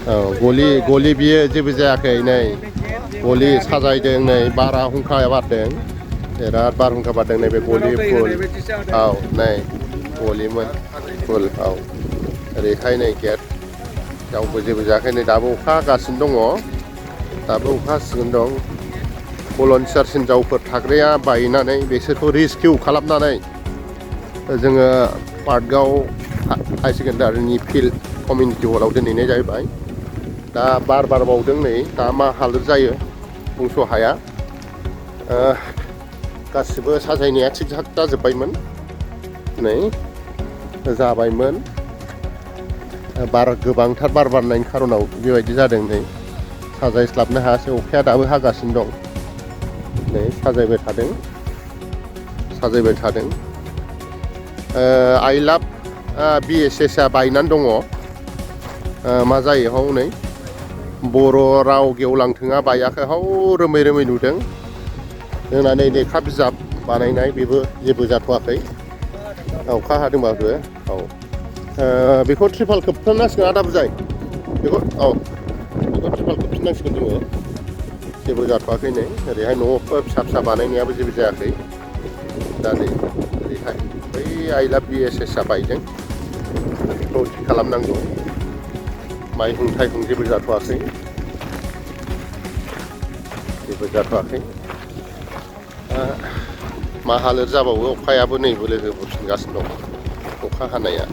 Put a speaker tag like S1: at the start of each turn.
S1: गलि बियो जेबो जायाखै नै गलि साजायदों नै बारहुंखा बारदों बिराद बारहुंखा बारदों नैबे गलि फुल नै गलिमोन फुल ओरैहाय नै गेट रावबो जेबो जायाखै नै दाबो अखा हागासिनो दङ दाबो अखा हासिगोन दं भलन्टियार्स हिनजावफोर थाग्राया बायनानै बिसोरखौ रेस्किउ खालामनानै जोङो पार्कआव हाई सेकेन्डारिनि फिल्ड कमिउनिटि हलाव दोनहैनाय जाहैबाय दा बारबावदों नै दा मा हालोद जायो बुंस' हाया गासिबो साजायनाया थिग थाक जाजोब्बायमोन नै जाबायमोन गोबांथार बार बारनायनि खार'नाव बेबायदि जादों नै साजायस्लाबनो हायासै अखाया दाबो हागासिनो दं नै साजायबाय थादों आइ लाभ BSS आ बायनानै दङ मा जायो हनै बर' राव गेवलांथोङा बायाखै रोमै नुदों जोंना नै लेखा बिजाब बानायनाय बेबो जेबो जाथ'वाखै अखा हादोंबाबो बेखौ ट्रिपाल खोबफिननांसिगोन आदा बुजाय बेखौ ट्रिपाल खोबफिननांसिगोन जोङो जेबो जाथ'वाखै नै ओरैहाय न'फोर फिसा बानायनायाबो जेबो जायाखै दा नै ओरैहाय बै आइ लाभ BSS आ बायदों बेखौ थि खालामनांगौ माइहुं जेबो जाथ'वाखै मा हालोद जाबावो अखायाबो नै लोगो बुफिनगासिनो दं अखा हानाया